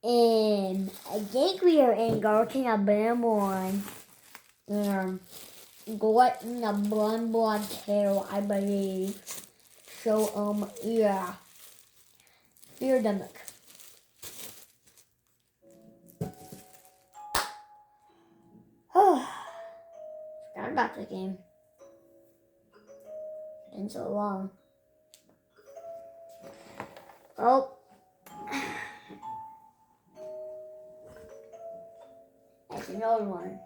I think we are in Garten a banban and Garten a banban too, I believe. So yeah, here the look. Oh, forgot about the game. It's been so long. Oh, that's an old one.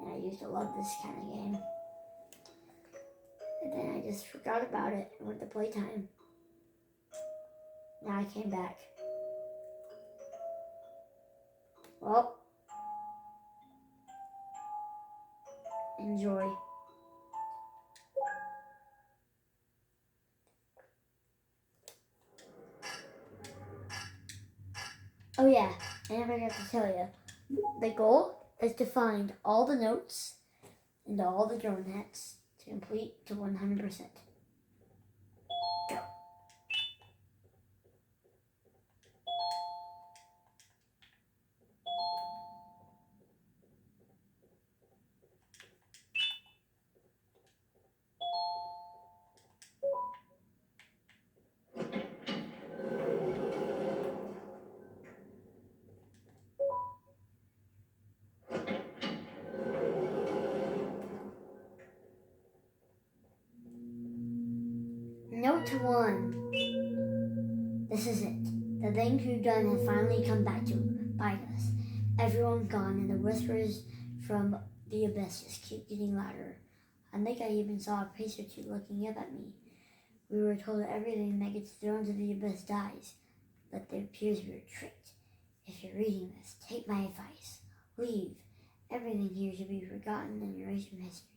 And I used to love this kind of game. And then I just forgot about it and went to playtime. Now I came back. Well, enjoy. Oh yeah, and I forgot to tell you. The goal is to find all the notes and all the drone hats to complete to 100%. Go. Note 1. This is it. The thing we've done has finally come back to bite us. Everyone's gone, and the whispers from the abyss just keep getting louder. I think I even saw a face or two looking up at me. We were told that everything that gets thrown to the abyss dies, but it appears we were tricked. If you're reading this, take my advice. Leave. Everything here should be forgotten and erased from history.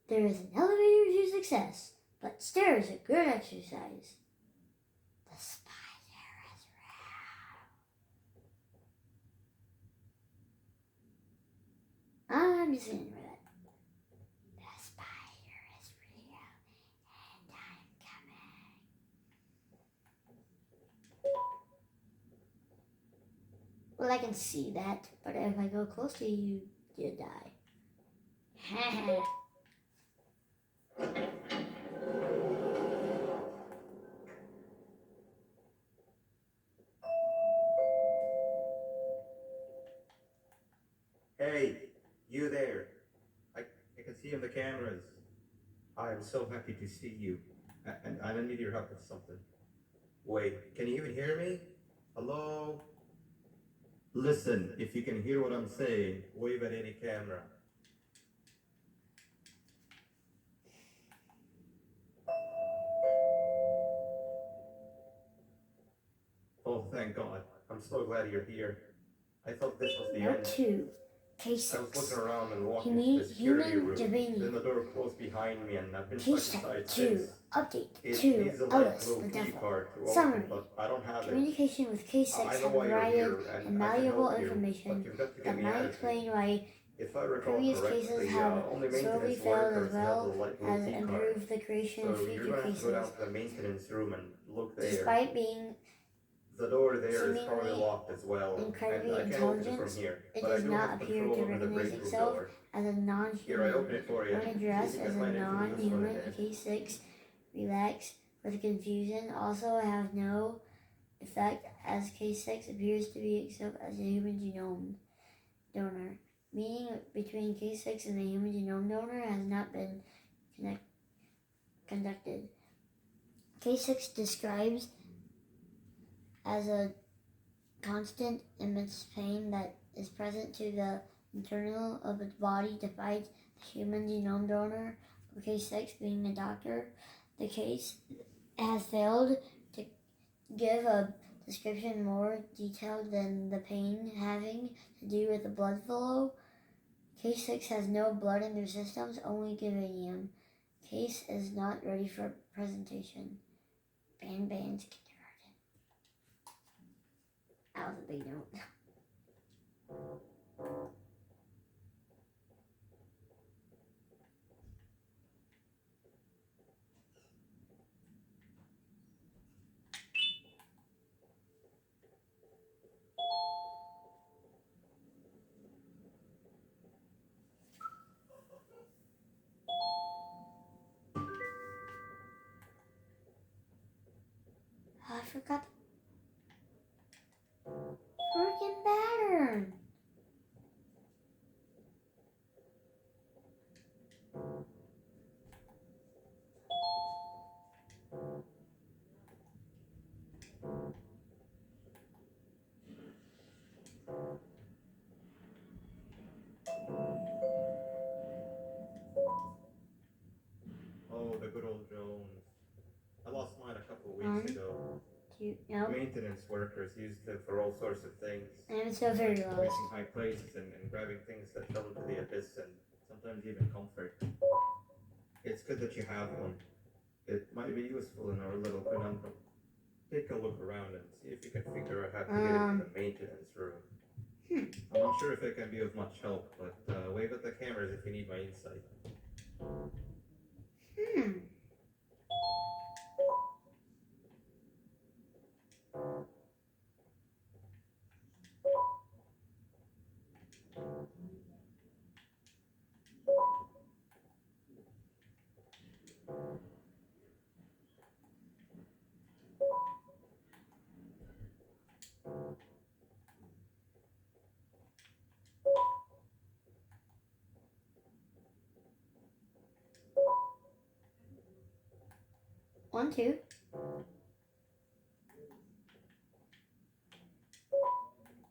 There is an elevator to success, but stairs are good exercise. The spider is real. I'm just gonna remember that. The spider is real, and I'm coming. Well, I can see that, but if I go close to you, you die. Hey, you there. I can see you on the cameras. I am so happy to see you. And I need your help with something. Wait, can you even hear me? Hello? Listen, if you can hear what I'm saying, wave at any camera. Oh, thank God. I'm so glad you're here. I thought this was the Note end. 2. I was looking K6. around and walking to the security Human room. divining. Then the door closed behind me and I've been stuck Case inside 2. since. Update It 2. needs a Ellis, little the key devil. card to Summary. open, but I don't have it. Communication with K6 I has know why you're provided here and I can invaluable help you, but information you've got to that give me might attitude. explain why If I recall previous cases correctly, have only sorely maintenance failed, as workers have well the light blue as key card. improved the creation of So you're future gonna have to go cases. down to the maintenance room and look there. Despite being The door there is probably seemingly locked as well, and incredibly I can't open it intelligent, from here. it But I does do not have appear control to over the recognize break room itself door. as a Here, I non-human. open it for you. When See if addressed you as can a find anything useful in non-human, there. K6 relax with confusion also have no effect, as K6 appears to be itself as a human genome donor. Meeting between K6 and the human genome donor has not been conducted. K6 describes as a constant immense pain that is present to the internal of its body to fight the human genome donor. For case 6, being a doctor, the case has failed to give a description more detailed than the pain having to do with the blood flow. Case 6 has no blood in their systems, only uranium. Case is not ready for presentation. Banban's kindergarten. That was a big note. I forgot the freaking pattern. Oh, the good old drones. I lost mine a couple of weeks ago. Nope. Maintenance workers used them for all sorts of things. And it's so very low. Reaching high places and grabbing things that fell into the abyss and sometimes even comfort. It's good that you have one. It might be useful in our little conundrum. Take a look around and see if you can figure out how to get into the maintenance room. I'm not sure if it can be of much help, but wave at the cameras if you need my insight. 1, 2.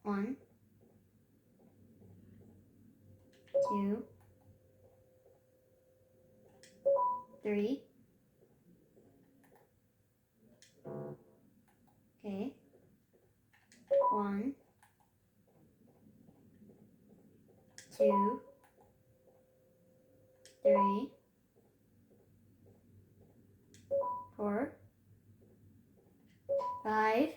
1, 2, 3. Okay. 1, 2, 3, 4, 5,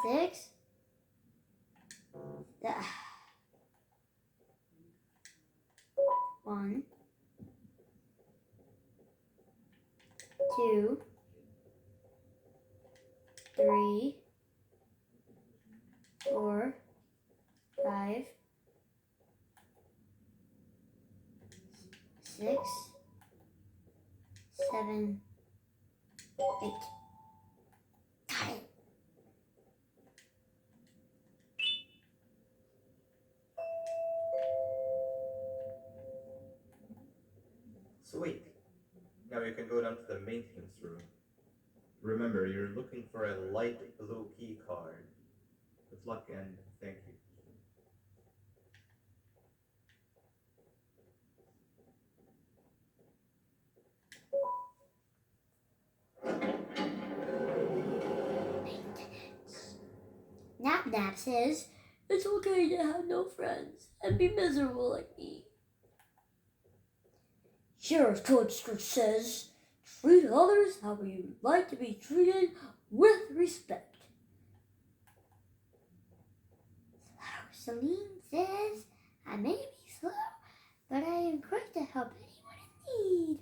6. 1, 2, 3, 4, 5, 6, 7, 8. Got it. Sweet. Now you can go down to the maintenance room. Remember, you're looking for a light blue key card. Good luck and thank you. Nap Nap says, it's okay to have no friends and be miserable like me. Sheriff Toadster says, treat others how you would like to be treated with respect. Celine says, I may be slow, but I am quick to help anyone in need.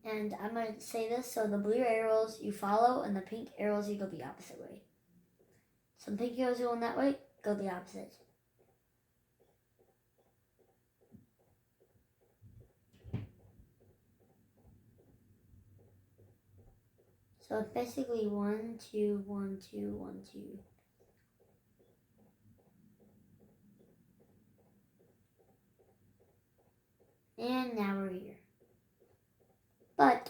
And I'm going to say this, so the blue arrows you follow and the pink arrows you go the opposite way. Some pink arrows going that way, go the opposite. So it's basically 1, 2, 1, 2, 1, 2. And now we're here. But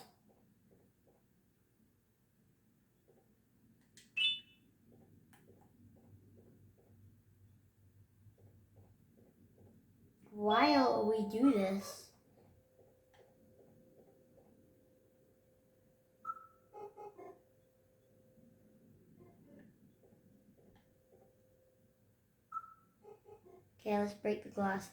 while we do this, okay, let's break the glass.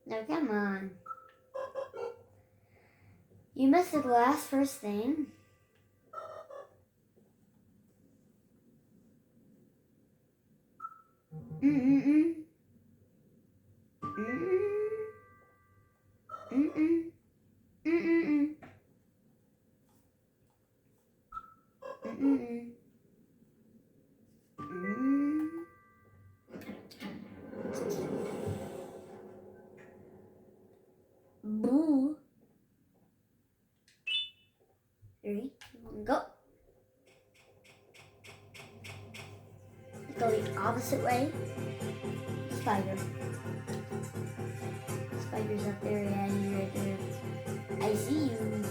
No, come on. You missed the glass first thing. Mm-mm-mm. Mm-mm. Mm-mm. Mm-mm-mm. Mm-mm-mm. Mm. Boo. 3, 2, 1, go. Go the opposite way. Spider. Spider's up there, yeah, he's right there. I see you.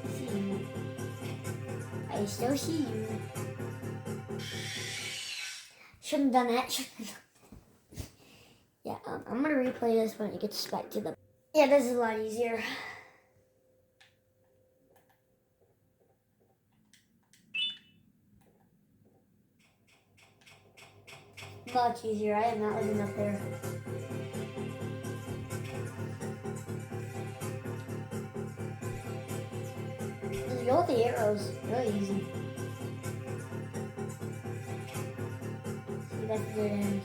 I see you. I still see you. Shouldn't have done that. Yeah, I'm gonna replay this when it gets back to the. Yeah, this is a lot easier. Much easier. I am not living up there. Just go with the arrows. Really easy. See, that's the good end.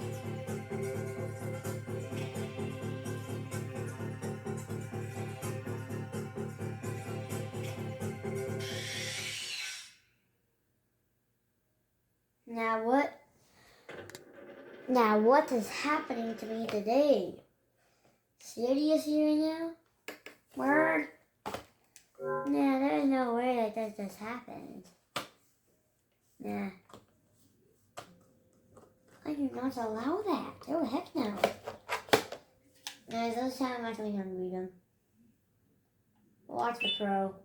Now what is happening to me today? Seriously right now? Word? Nah, there's no way that this happened. Nah. I do not allow that. Oh, heck no. Guys, this time I'm actually gonna read them. Watch the pro.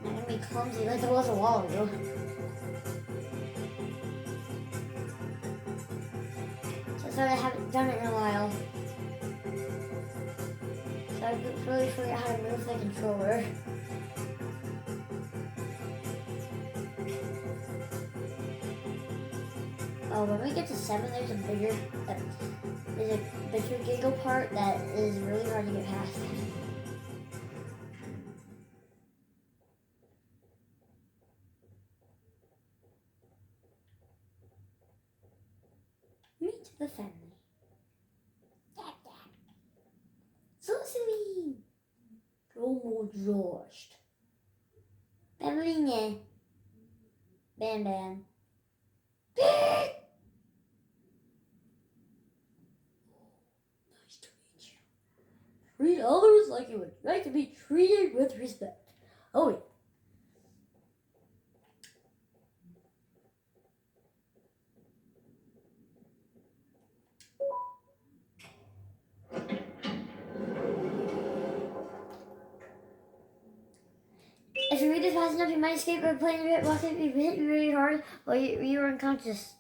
Not gonna be clumsy like it was a while ago. So I haven't done it in a while. So I really forget how to move the controller. Oh, when we get to 7, there's a bigger giggle part that is really hard to get past. Meet the family. Dad, Dad. So sweet. Romo George. Family. Banban. Nice to meet you. Treat others like you would like to be treated with respect. Oh yeah. If you read this fast enough, you might escape by playing a bit. Watch it be hit you really hard while you are unconscious.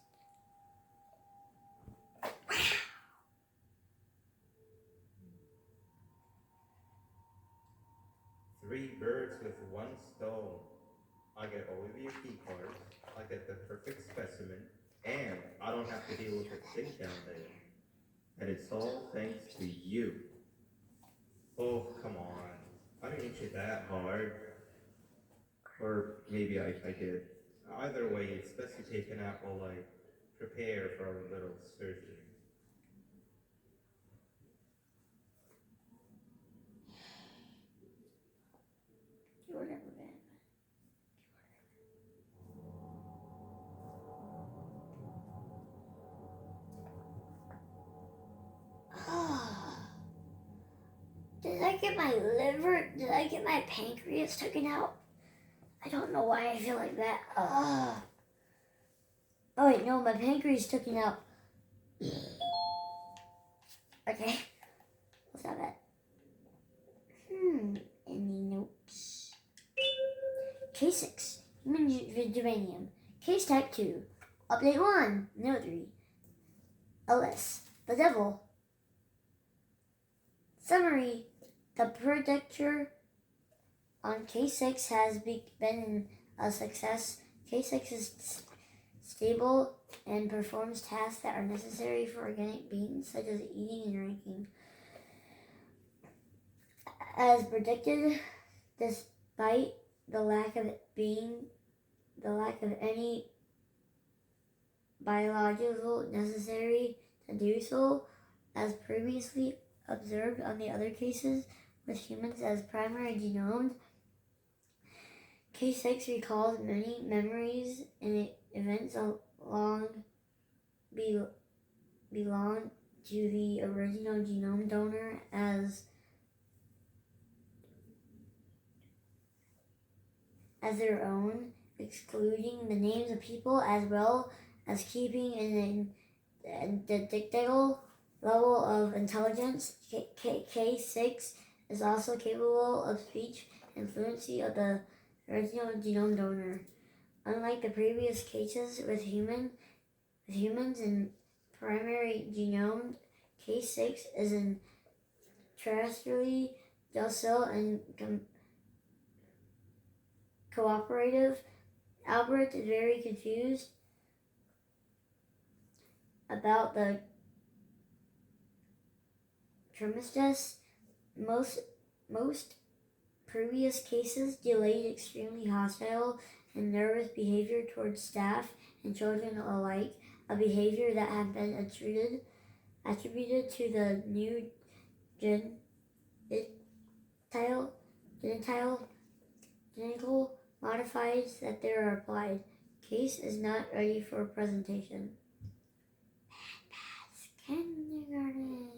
Three birds with one stone. I get all of your key cards, I get the perfect specimen, and I don't have to deal with the sink down there. And it's all thanks to you. Oh, come on. I didn't hit you that hard. Or maybe I did. Either way, it's best you take a nap while I prepare for our little surgery. get my liver? Did I get my pancreas taken out? I don't know why I feel like that. Ugh. Oh wait, no, my pancreas taken out. Okay, what's that bad? Any notes? Case 6, human geranium. Case type 2, update 1, note 3. LS, the devil. Summary, the predictor on case 6 has been a success. Case 6 is stable and performs tasks that are necessary for organic beings, such as eating and drinking. As predicted, despite the lack of any biological necessary to do so, as previously observed on the other cases with humans as primary genomes. Case 6 recalls many memories and events belong to the original genome donor as their own, excluding the names of people as well as keeping an identical level of intelligence. Case 6 is also capable of speech and fluency of the original genome donor. Unlike the previous cases with humans in primary genome, case 6 is terrestrially docile and cooperative. Albert is very confused about the trimestres. Most previous cases delayed extremely hostile and nervous behavior towards staff and children alike, a behavior that had been attributed to the new genital modifiers that they are applied. Case is not ready for presentation. Kindergarten.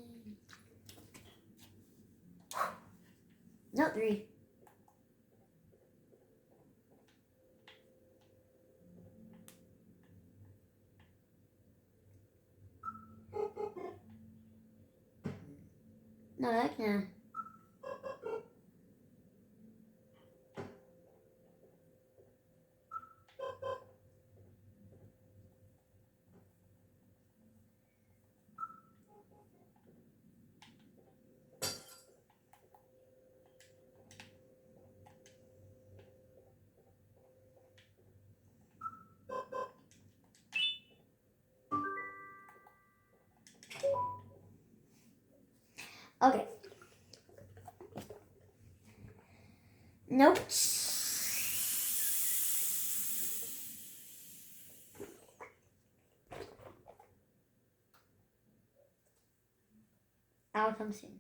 Note 3. No, that can. Okay. Notes. I'll come soon.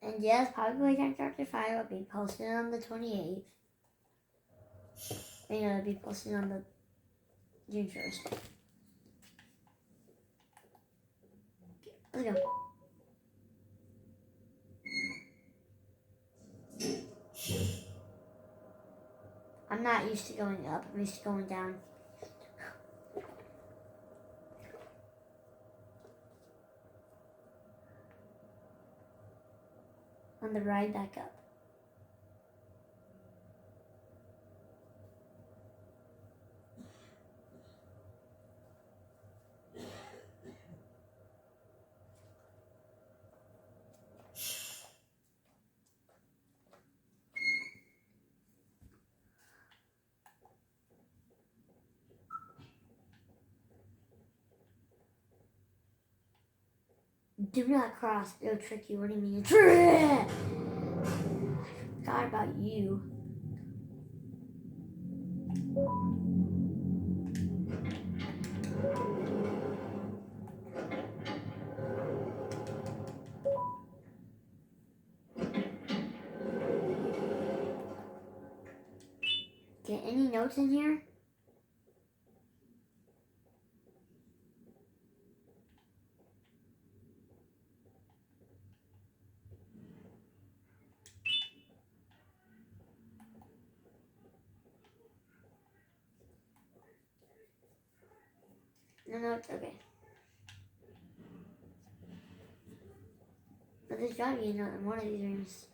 And yes, Population Time Chapter 5 will be posted on the 28th. And it'll be posted on the June 1st. Let's go. I'm not used to going up, I'm used to going down. On the ride back up. Do not cross, it'll trick you. What do you mean? I forgot about you. Get any notes in here? No, it's okay. But there's gotta be another one of these rooms.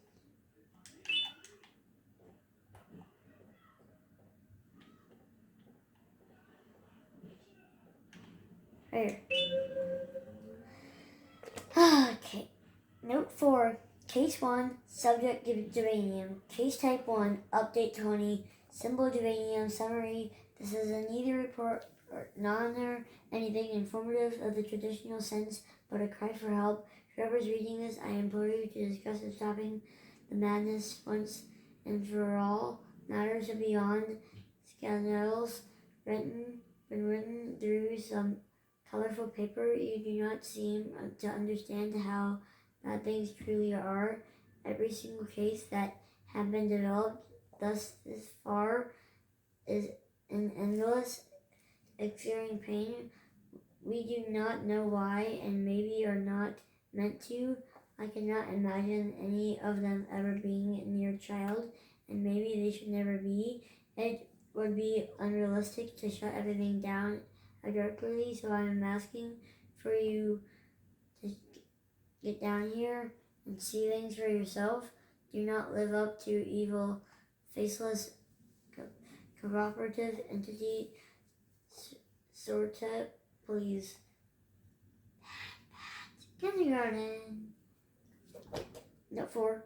Right here. Okay. Note 4. Case 1, subject geranium. Case type 1, update 20. Symbol geranium. Summary. This is a neither report nor anything informative of the traditional sense, but a cry for help. Whoever's reading this, I implore you to discuss stopping the madness once and for all. Matters are beyond scandals been written through some colorful paper. You do not seem to understand how bad things truly are. Every single case that have been developed thus far is an endless experiencing pain. We do not know why, and maybe are not meant to. I cannot imagine any of them ever being near a child, and maybe they should never be. It would be unrealistic to shut everything down abruptly, so I am asking for you to get down here and see things for yourself. Do not live up to evil, faceless, cooperative entity sorta, please. Kindergarten. Note 4.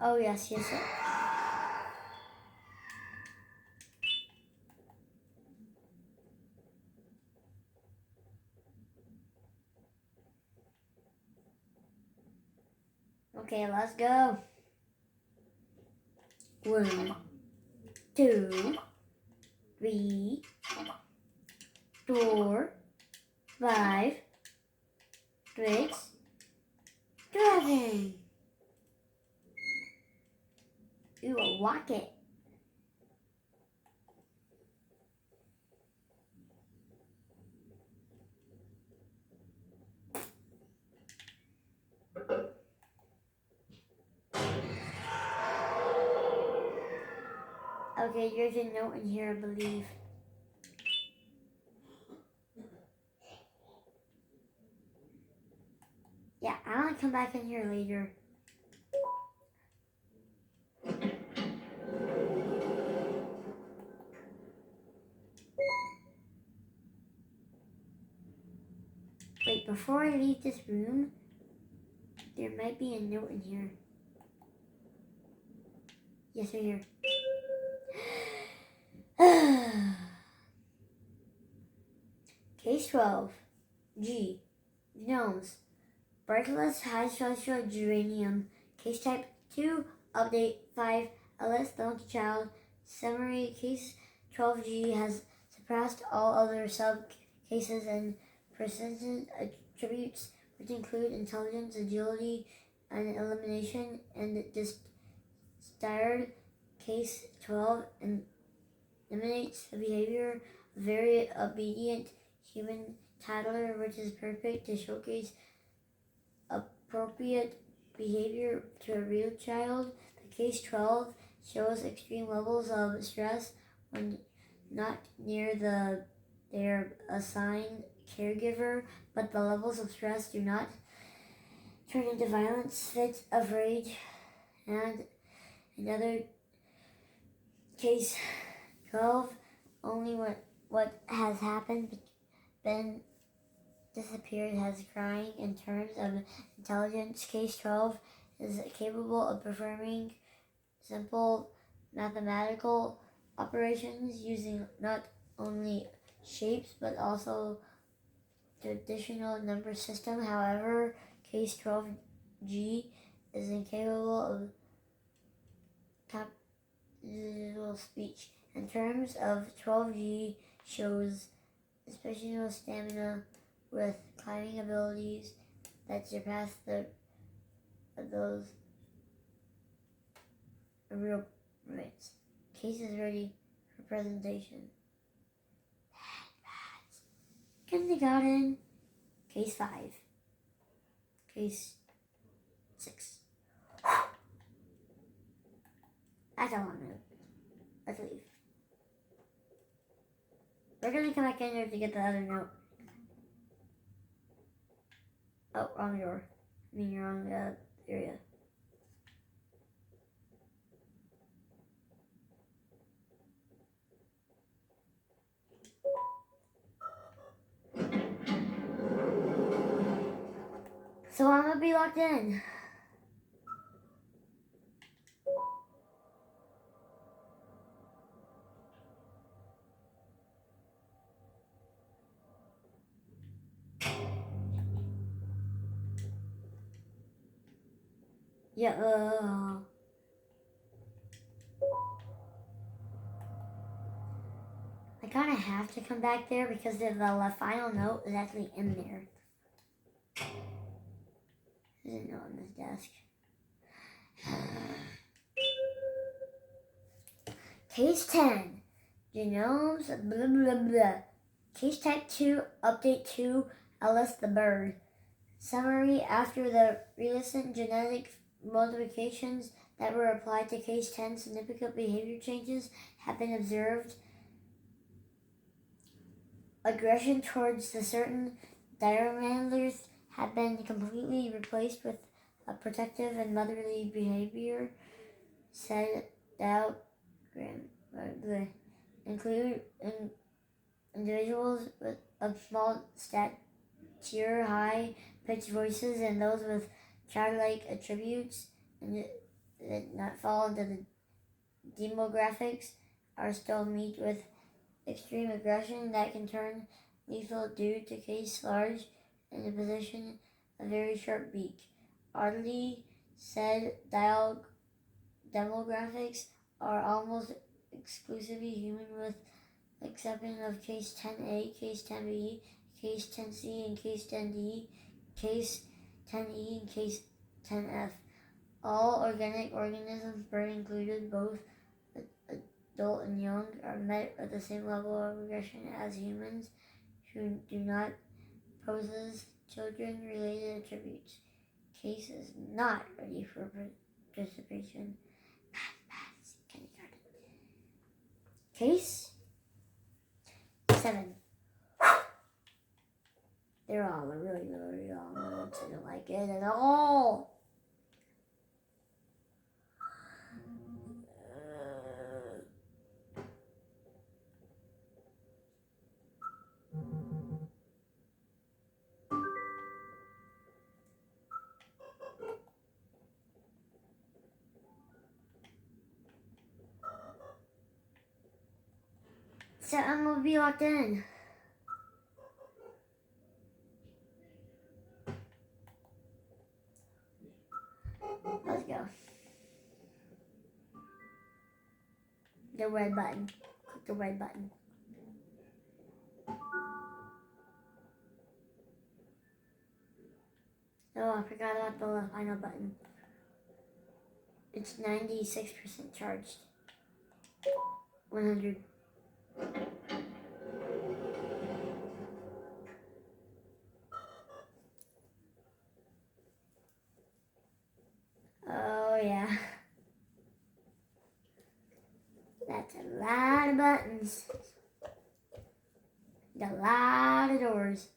Oh, yes. Okay, let's go. 1, 2, 3, 4, 5, 6, 7. Ooh, a rocket. Okay, there's a note in here, I believe. Yeah, I want to come back in here later. Wait, before I leave this room, there might be a note in here. Yes, right here. Case 12. G. Gnomes. Brightless high structural geranium. Case type 2. Update 5. LS Donkey Child. Summary. Case 12G has surpassed all other sub-cases and persistent attributes, which include intelligence, agility, and elimination, and desired. Case 12 eliminates the behavior of a very obedient human toddler, which is perfect to showcase appropriate behavior to a real child. The case 12 shows extreme levels of stress when not near their assigned caregiver, but the levels of stress do not turn into violence, fits of rage, and another case 12 only what has happened been disappeared has crying in terms of intelligence. Case 12 is capable of performing simple mathematical operations using not only shapes but also traditional number system. However, case 12G is incapable of capable speech. In terms of 12G, shows special stamina with climbing abilities that surpass those of real rates. Case is ready for presentation. Kindergarten. Case 5. Case 6. That's a long note. Let's leave. We're gonna come back in here to get the other note. Oh, wrong door. I mean, wrong area. So I'm gonna be locked in. Yeah, I kind of have to come back there because the final note is actually in there. There's a note on this desk. Case 10. Genomes, blah, blah, blah. Case type 2, update 2, Ellis the bird. Summary: after the recent genetic modifications that were applied to case 10, significant behavior changes have been observed. Aggression towards the certain diamantlers have been completely replaced with a protective and motherly behavior. Said diagram include individuals of small stature, high-pitched voices, and those with childlike attributes, and that not fall into the demographics, are still met with extreme aggression that can turn lethal due to case large and the position a very sharp beak. Oddly said, demographics are almost exclusively human with exception of case 10A, case 10B, case 10C, and case 10D, case 10E, and case 10F. All organic organisms, bird included, both adult and young, are met at the same level of aggression as humans who do not possess children-related attributes. Case is not ready for participation. Kindergarten. Case 7. They're all really, really long notes. I don't like it at all. So I'm gonna be locked in. Let's go. The red button. Click the red button. Oh, I forgot about the final button. It's 96% charged. 100. Oh yeah. That's a lot of buttons. A lot of doors.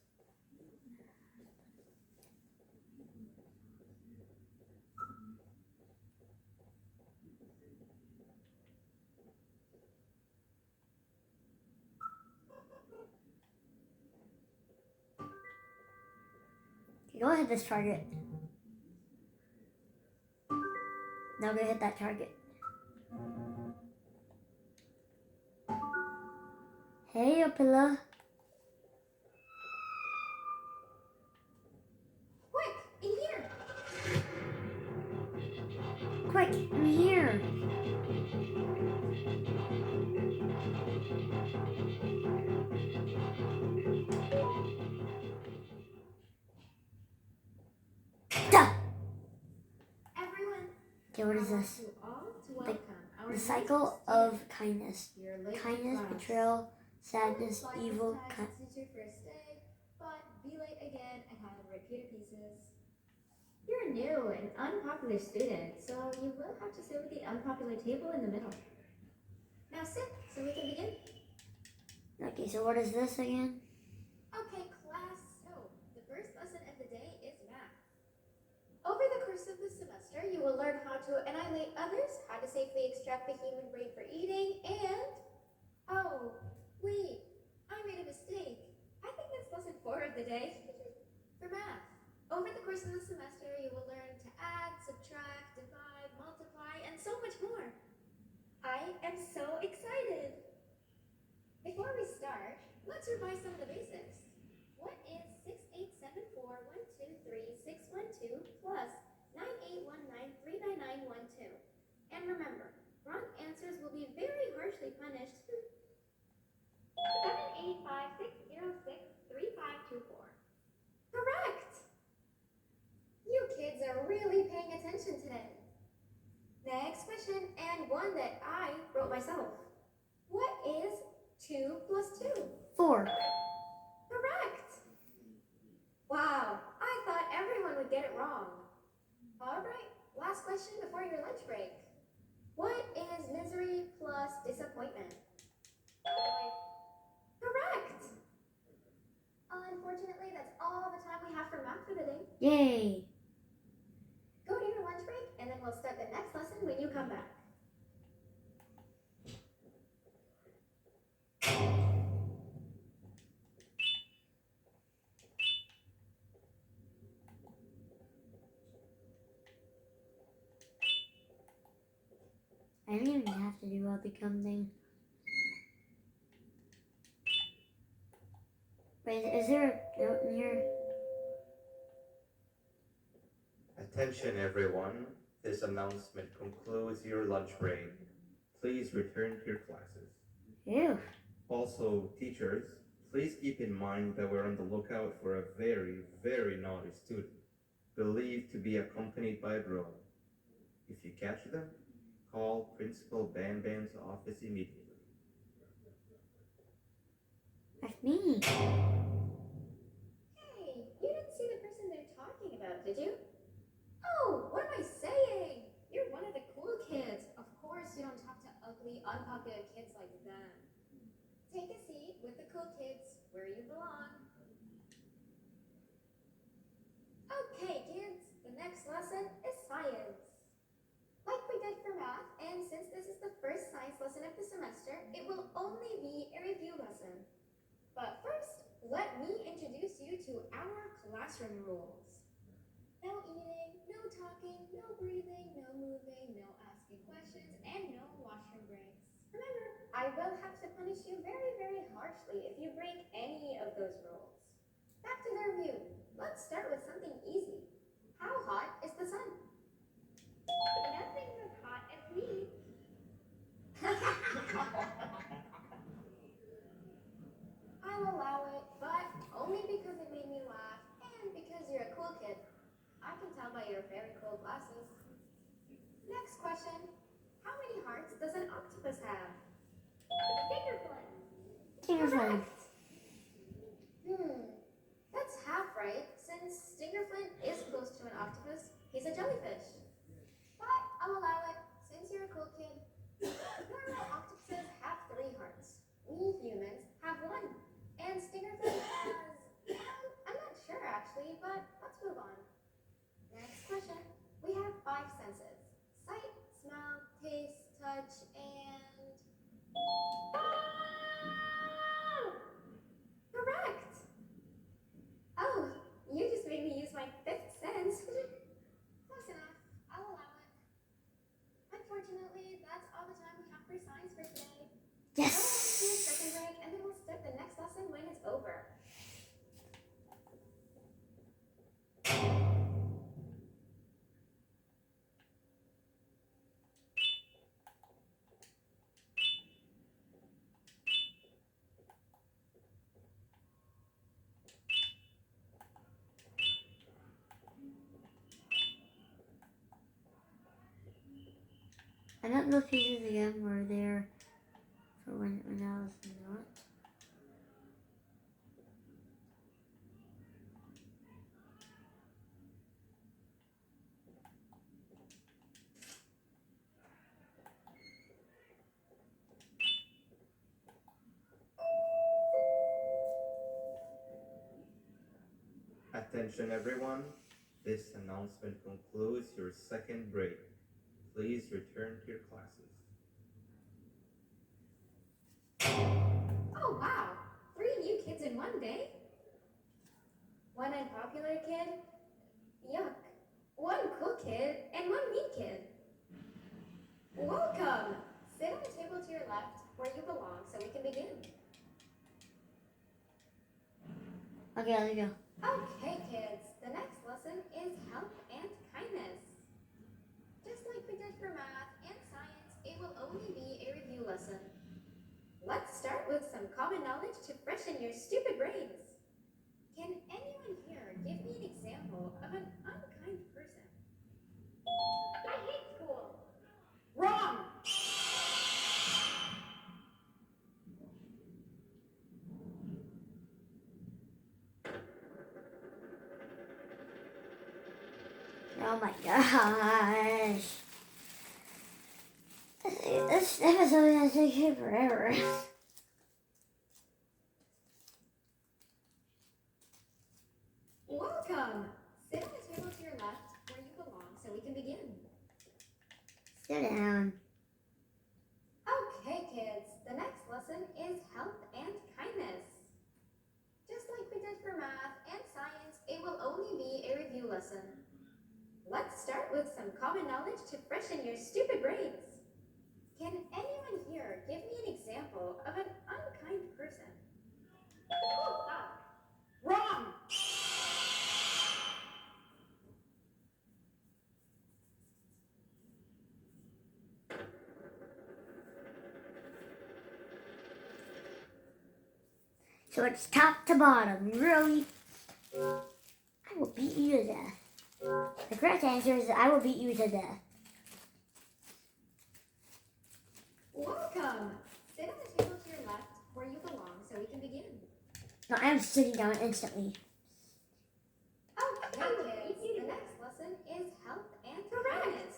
Okay, go hit this target. Now go hit that target. Hey, Opila. Quick, in here! Quick, in here. Duh. Everyone, Okay, what is I want this? you all to welcome our The newest cycle student. of kindness. You're late for Kindness, class. betrayal, sadness, Like evil, this time since it's your first day, but be late again and have repeated pieces. You're a new and unpopular student, so you will have to sit with the unpopular table in the middle. Now sit so we can begin. Okay, so what is this again? Okay, class, so the first lesson of the day is math. Over the course of the semester, you will learn how to annihilate others, how to safely extract the human brain for eating, and... Oh, wait, I made a mistake. I think that's lesson 4 of the day. For math. Over the course of the semester, you will learn to add, subtract, divide, multiply, and so much more. I am so excited! Before we start, let's revise some of the basics. What is 6874123612 plus 9819399912? And remember, wrong answers will be very harshly punished. 785-606-3524. Correct! You kids are really paying attention today. Next question, and one that I wrote myself. What is 2 plus 2? 4. Correct! Wow, I thought everyone would get it wrong. Alright, last question before your lunch break. What is misery plus disappointment? Correct! Unfortunately, that's all the time we have for math for the day. Yay. Go to your lunch break, and then we'll start the next lesson when you come back. I don't even have to do all the come thing. Wait, is there a note in here? Attention everyone, this announcement concludes your lunch break. Please return to your classes. Ew. Also, teachers, please keep in mind that we're on the lookout for a very, very naughty student, believed to be accompanied by a drone. If you catch them, call Principal Banban's office immediately. That's me. Hey, you didn't see the person they're talking about, did you? Oh, what am I saying? You're one of the cool kids. Of course you don't talk to ugly, unpopular kids like them. Take a seat with the cool kids where you belong. Okay, kids, the next lesson is science. Like we did for math, and since this is the first science lesson of the semester, it will only be a review lesson. But first, let me introduce you to our classroom rules. No eating, no talking, no breathing, no moving, no asking questions, and no washroom breaks. Remember, I will have to punish you very, very harshly if you break any of those rules. Back to the review. Let's start with something easy. How hot is the sun? Nothing's as hot as me. I'll allow it, but only because it made me laugh and because you're a cool kid. I can tell by your very cool glasses. Next question. How many hearts does an octopus have? Fingerflint. Fingerflint. That's half right, since Stingerflint is close to an octopus. He's a jellyfish. But I'll allow it, since you're a cool kid. Normal octopuses have 3 hearts. We humans have 1. And Stingerflint has... I'm not sure actually, but let's move on. Next question. We have 5 senses. Sight, smell, taste, touch, and... Correct! Oh, you just made me use my I thought those pieces again were there for when I was not. Attention everyone, this announcement concludes your second break. Please return to your classes. Oh wow! 3 new kids in one day? One unpopular kid? Yuck. One cool kid and one mean kid. Welcome! Sit on the table to your left where you belong so we can begin. Okay, let's go. Okay, kids, the next lesson is help and kindness. Just like we did for math and science, it will only be a review lesson. Let's start with some common knowledge to freshen your stupid brains. Can anyone here give me an example of an unkind person? I hate school. Wrong! Oh my gosh. This episode is gonna take forever. Welcome! Sit on the table to your left where you belong so we can begin. Sit down. Okay, kids, the next lesson is help and kindness. Just like we did for math and science, it will only be a review lesson. Let's start with some common knowledge to freshen your stupid brains. Can anyone here give me an example of an unkind person? Oh, stop. Wrong! So it's top to bottom, really? I will beat you to death. The correct answer is I will beat you to death. Welcome! Sit on the table to your left where you belong so we can begin. No, I am sitting down instantly. Okay, kids, the next lesson is help and kindness.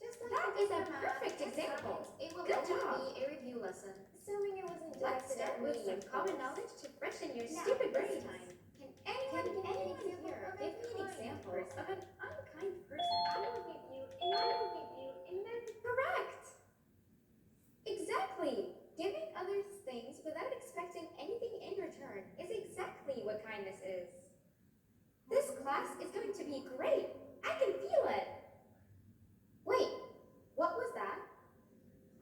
Just like that is a perfect example. It will only be a review lesson. Assuming it wasn't Let's start with some common knowledge to freshen your stupid brains. Can anyone here give me an example of an unkind person? I will hit you, and I will hit you, and then correct. Exactly. Giving others things without expecting anything in return is exactly what kindness is. This class is going to be great. I can feel it. Wait, what was that?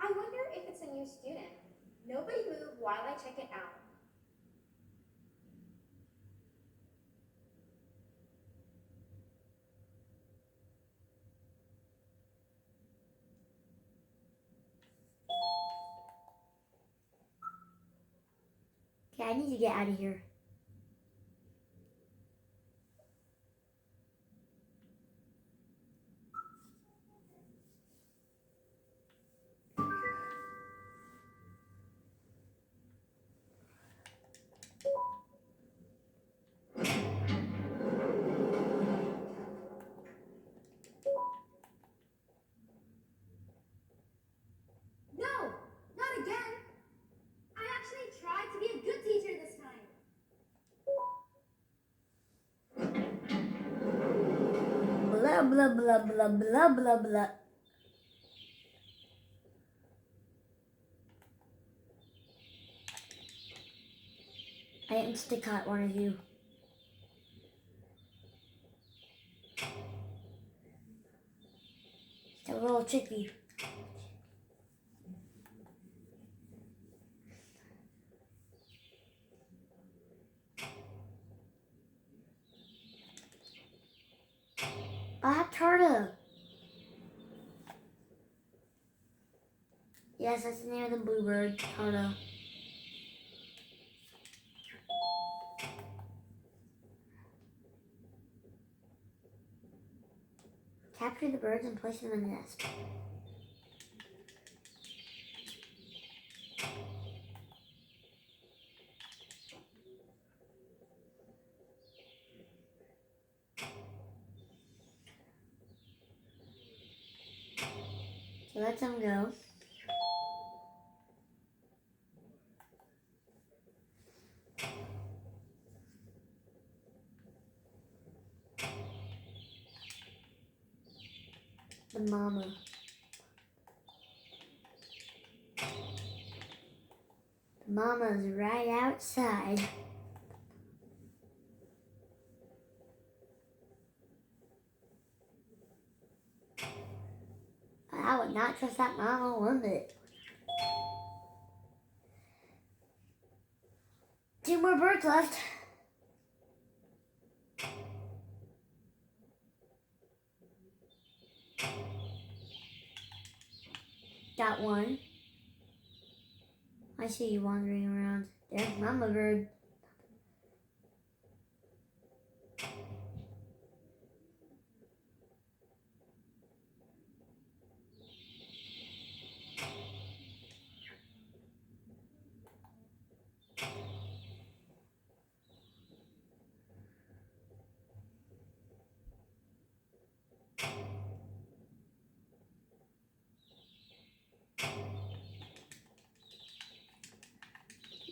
I wonder if it's a new student. Nobody move while I check it out. Okay, I need to get out of here. No, not again. I actually tried to be a good teacher this time. Blah, blah, blah, blah, blah, blah, blah. I insta-caught one of you. It's a little chicky. Tarda. Yes, that's the name of the bluebird. Tarda. Capture the birds and place them in the nest. lets him go. The mama. The mama's right outside. I would not trust that mama one bit. 2 more birds left. Got one. I see you wandering around. There's mama bird.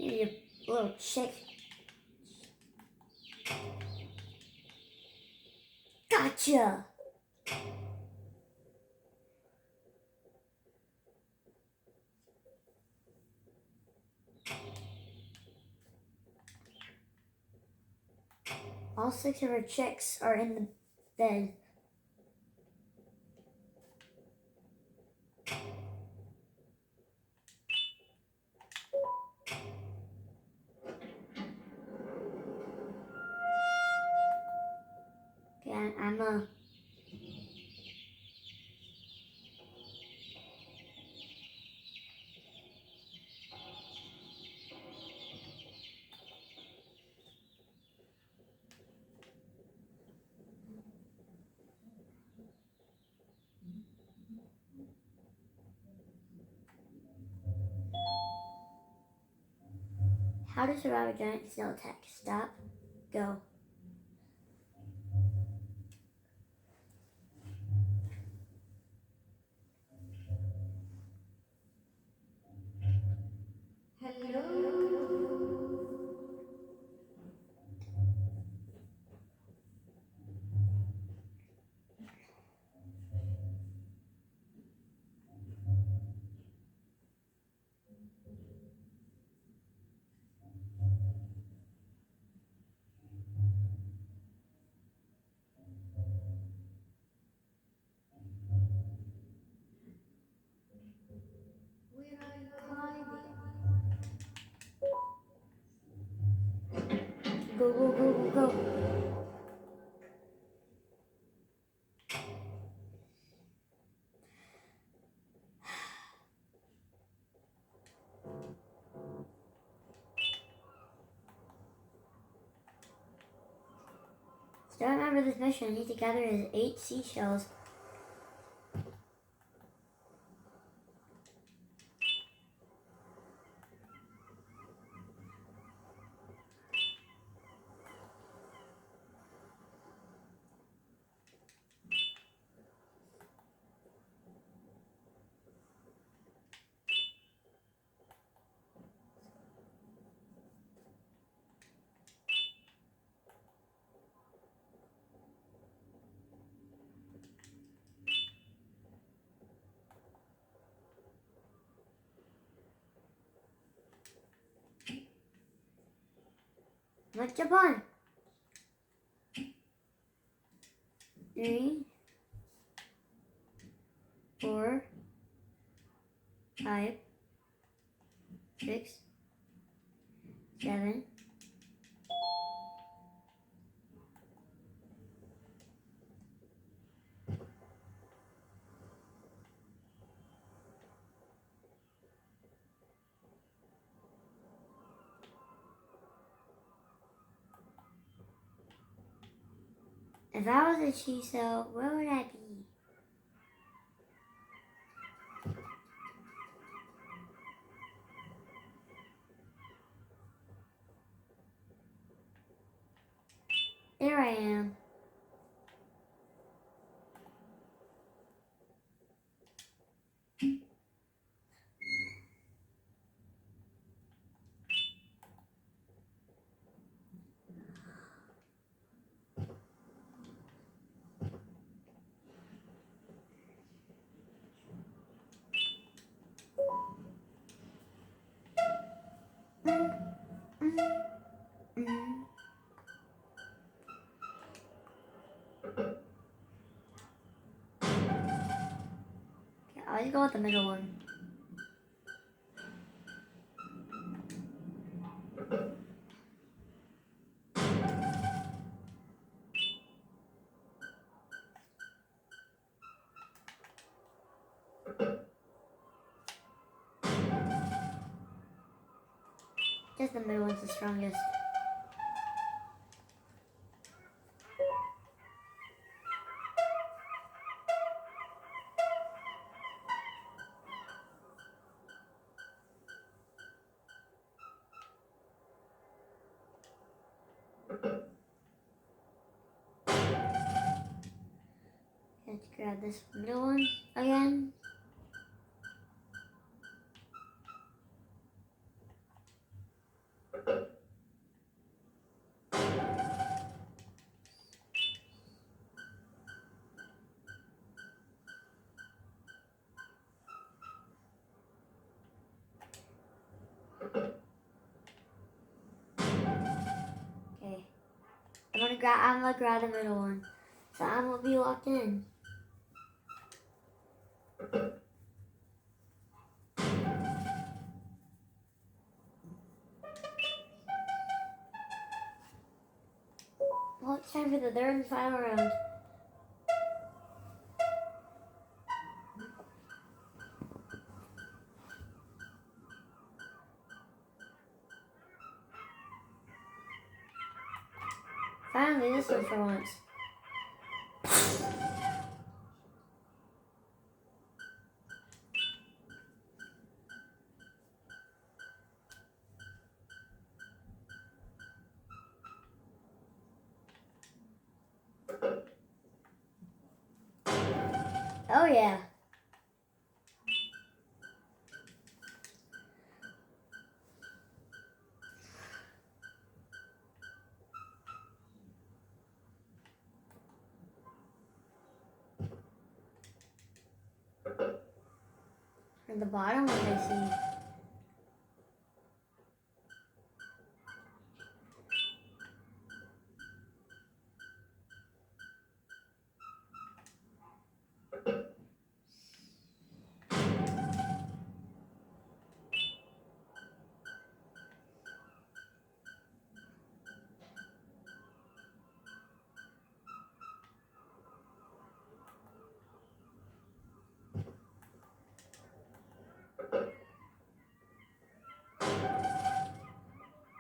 You're your little chick. Gotcha! All 6 of her chicks are in the bed. Okay, I'm How to survive a giant snail attack. Stop. Go. Where are you hiding? Go, go, go, go, go. So I remember this mission. I need to gather his 8 seashells. Let's jump on. 3, 4, 5, 6, 7. If I was a seashell, where would I be? There I am. Mm-hmm. Okay, I'll just go with the middle one. Just the middle one's the strongest. Let's grab this middle one again. Okay. I'm gonna grab the middle one. So I'm gonna be locked in. Well, it's time for the third and final round. Finally, this one for once. Oh yeah. And the bottom one I see.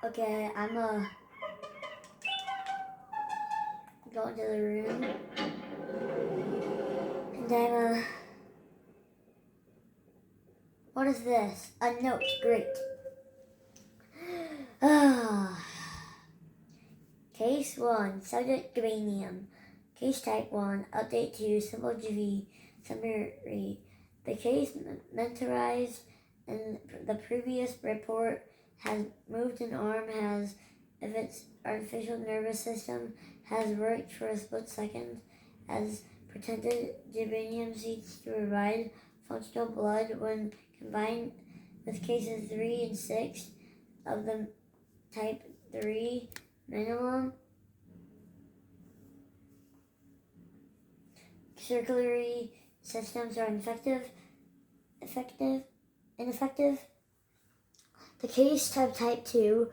Okay, I'm go into the room. And I'm what is this? A note. Great. Ah. Case 1, subject geranium. Case type 1, update 2, simple GV, summary. The case mentorized in the previous report has moved an arm, has if its artificial nervous system has worked for a split second, as pretended geranium seeds to provide functional blood when combined with cases 3 and 6 of the type 3 minimum circulatory systems are ineffective. The case type 2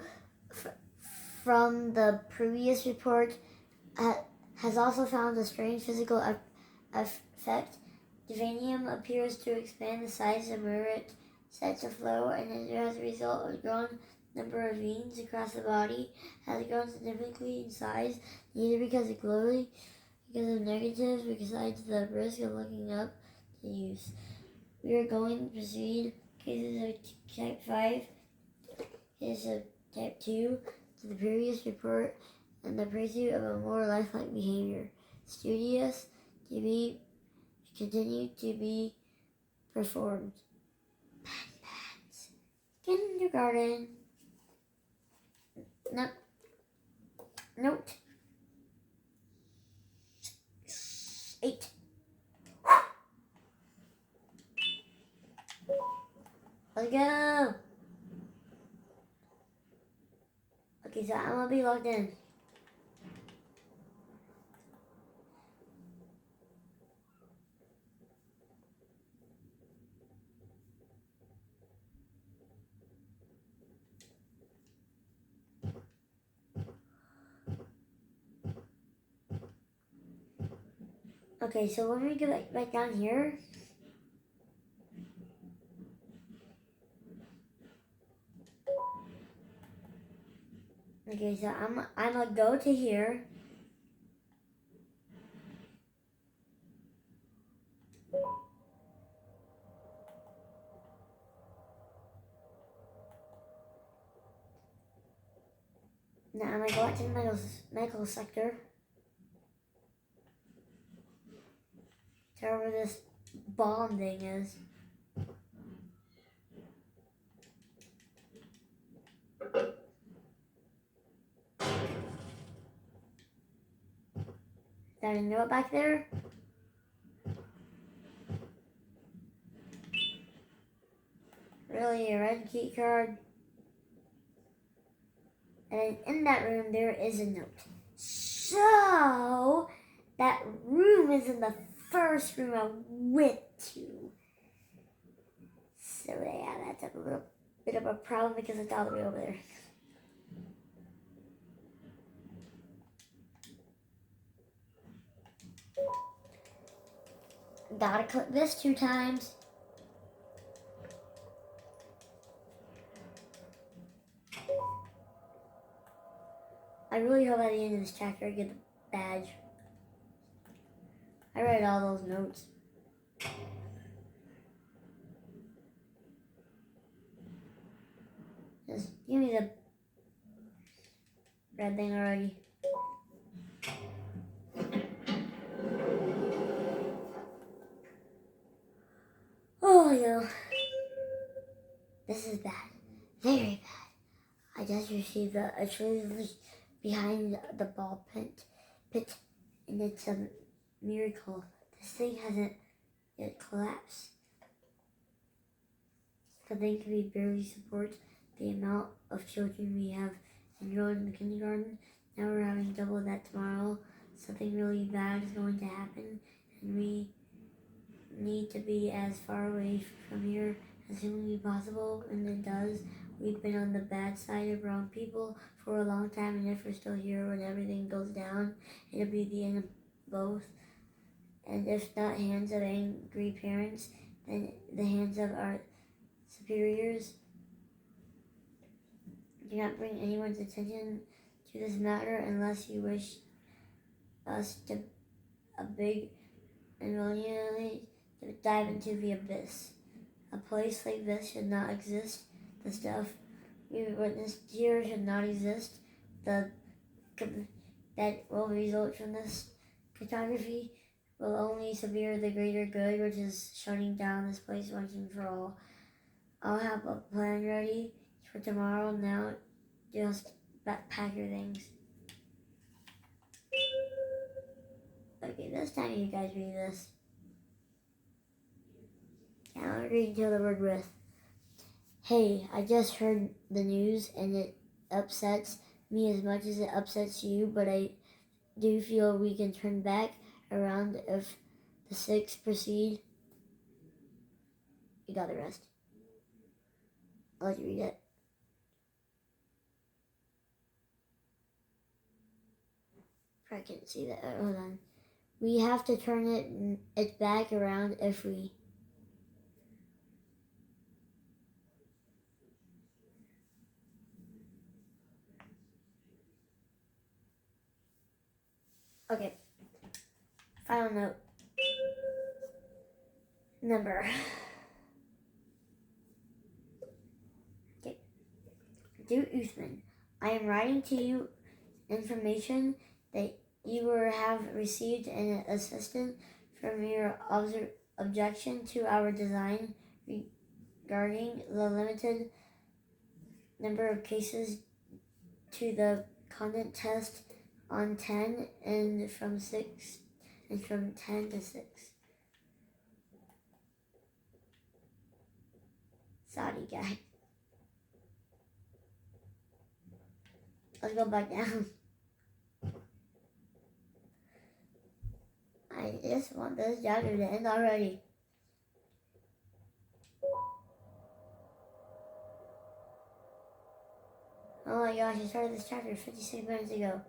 from the previous report has also found a strange physical effect. Divanium appears to expand the size of where it sets to flow, and as a result, a grown number of veins across the body has grown significantly in size, neither because of glowing, because of negatives, besides the risk of looking up to use. We are going to proceed cases of type 5, cases of type 2 to the previous report and the pursuit of a more lifelike behavior. Studios to be continue to be performed. Banbans. Kindergarten. Note 8. Let's go. Okay, so I'm gonna be logged in. Okay, so when we go back down here, okay, so I'm gonna go to here. Now I'm gonna go back to the medical sector. To wherever this bomb thing is. Did I know it back there? Really, a red key card. And in that room, there is a note. So, that room is in the first room I went to. So, yeah, that's a little bit of a problem because it's all the way over there. Gotta click this 2 times. I really hope at the end of this chapter I get the badge. I read all those notes. Just give me the red thing already. Oh, this is bad. Very bad. I just received a trailer behind the ball pit, and it's a miracle. This thing hasn't yet collapsed. The thing can barely support the amount of children we have enrolled in the kindergarten. Now we're having double that tomorrow. Something really bad is going to happen, and we need to be as far away from here as humanly possible. When it does, we've been on the bad side of wrong people for a long time, and if we're still here when everything goes down, it'll be the end of both. And if not hands of angry parents, then the hands of our superiors. Do not bring anyone's attention to this matter unless you wish us to a big and willingly to dive into the abyss. A place like this should not exist. The stuff we've witnessed here should not exist. That will result from this catastrophe will only severe the greater good, which is shutting down this place once and for all. I'll have a plan ready for tomorrow. Now, just pack your things. Okay, this time you guys read this. I don't read until the word with. Hey, I just heard the news and it upsets me as much as it upsets you, but I do feel we can turn back around if the 6 proceed. You got the rest. I'll let you read it. I can't see that. Hold on. We have to turn it back around if we. Okay. Final note. Number. Okay. Dear Uthman, I am writing to you information that you will have received an assistance from your objection to our design regarding the limited number of cases to the content test on 10 and from 10 to 6. Saudi guy. Let's go back down. I just want this chapter to end already. Oh my gosh, I started this chapter 56 minutes ago.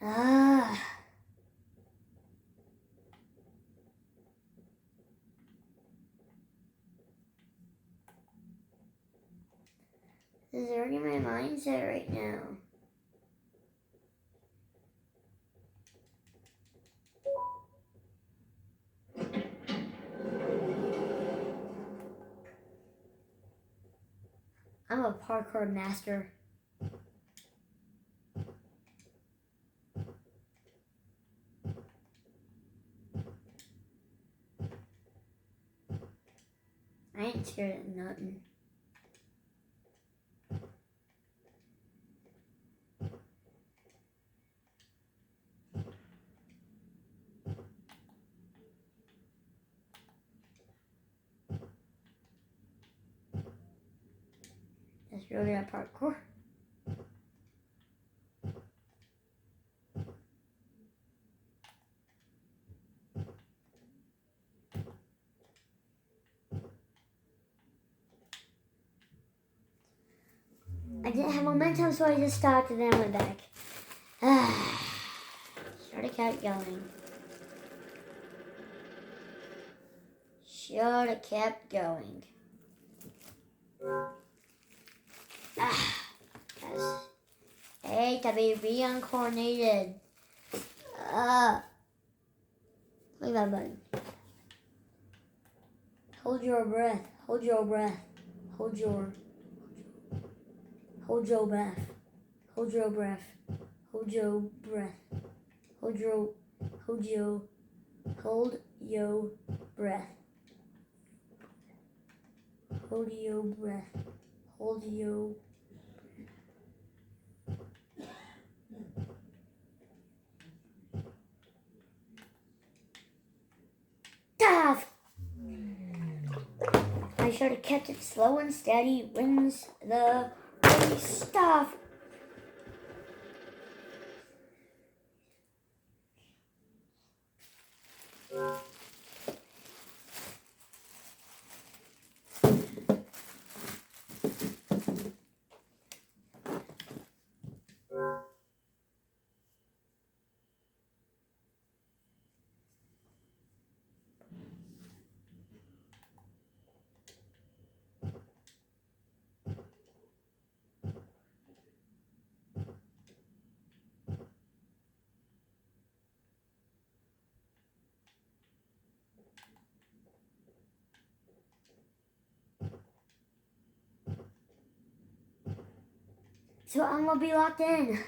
Ah. This is already my mindset right now. I'm a parkour master. I ain't scared of nothing. That's really a parkour. I didn't have momentum, so I just stopped and then went back. Should have kept going. Should have kept going. Yes. Hate to be reincarnated. Look at that button. Hold your breath. Hold your breath. Hold your breath. Hold your breath. Hold your breath. Hold your breath. Hold your breath. Hold your Dav! I should have kept it slow and steady. Wins the race. Stuff. So I'm gonna be locked in.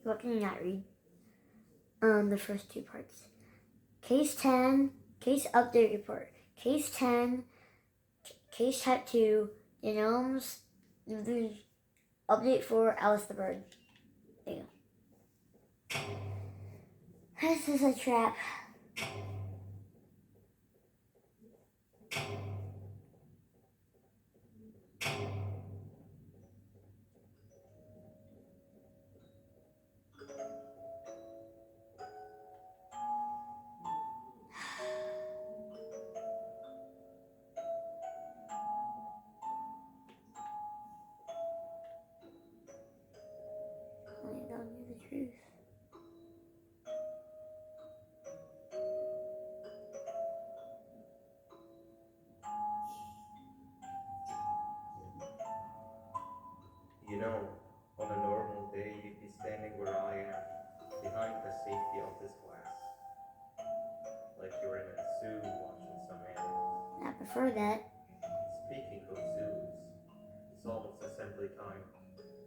What can you not read? The first two parts. Case 10, case update report. Case 10, case type 2, the gnomes, the update for Alice the Bird. There you go. This is a trap. Only they'll know the truth. You know, on a normal day, you'd be standing where I am, behind the safety of this glass, like you're in a zoo watching some animals. I prefer that. Speaking of zoos, it's almost assembly time.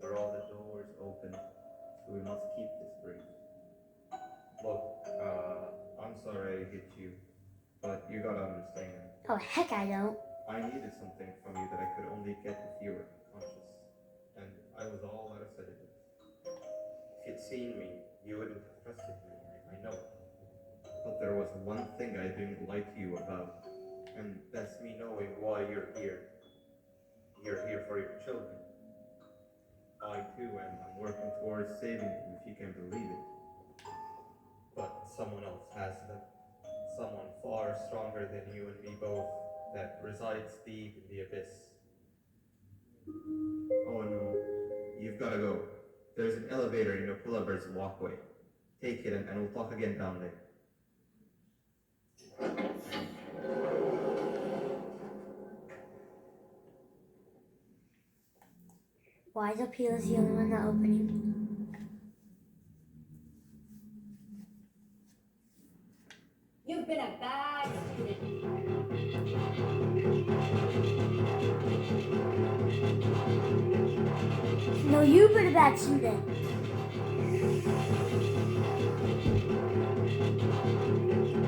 Where all the doors open, so we must keep this brief. Look, I'm sorry I hit you, but you gotta understand. Oh, heck I don't. I needed something from you that I could only get if you were conscious, and I was all out of sedatives. If you'd seen me, you wouldn't have trusted me, I know. But there was one thing I didn't like you about, and that's me knowing why you're here. You're here for your children. I too am working towards saving them, if you can believe it. But someone else has them. Someone far stronger than you and me both, that resides deep in the abyss. Oh no, you've gotta go. There's an elevator in your Pullabird's walkway. Take it and we'll talk again down there. Why is Appeal the only one not opening? You've been a bad student. No, you've been a bad student.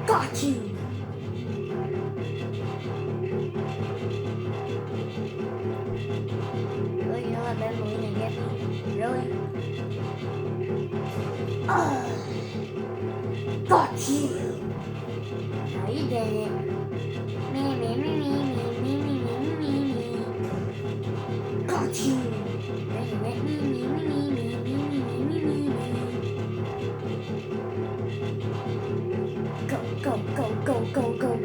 Got you. Really, you know what Benbalina get me? Really? Got you. Now you did it. Me. Got you.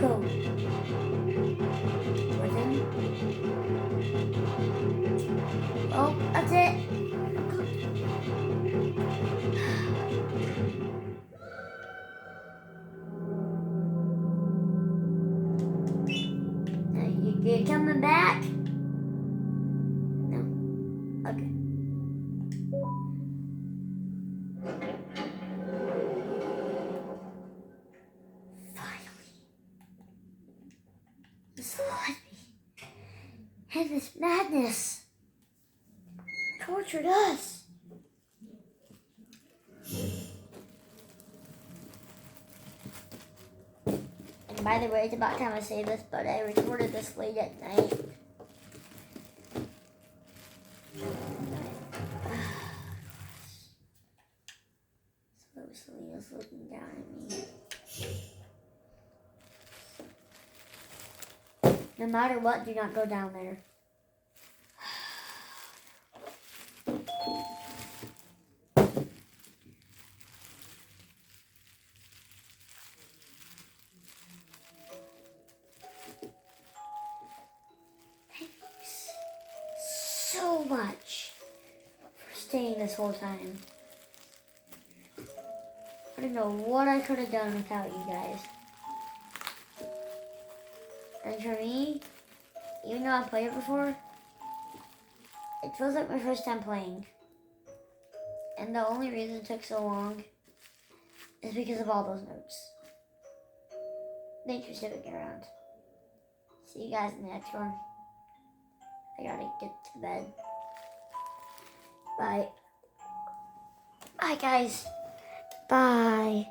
Go. What's in? Oh, that's it. You coming back? No. Okay. Finally. This let me. And this madness tortured us. And by the way, it's about time I say this, but I recorded this late at night. So Selena's looking down at me. No matter what, do not go down there. Thanks so much for staying this whole time. I don't know what I could have done without you guys. And for me, even though I've played it before, it feels like my first time playing. And the only reason it took so long is because of all those notes. Thanks for sticking around. See you guys in the next one. I gotta get to bed. Bye. Bye, guys. Bye.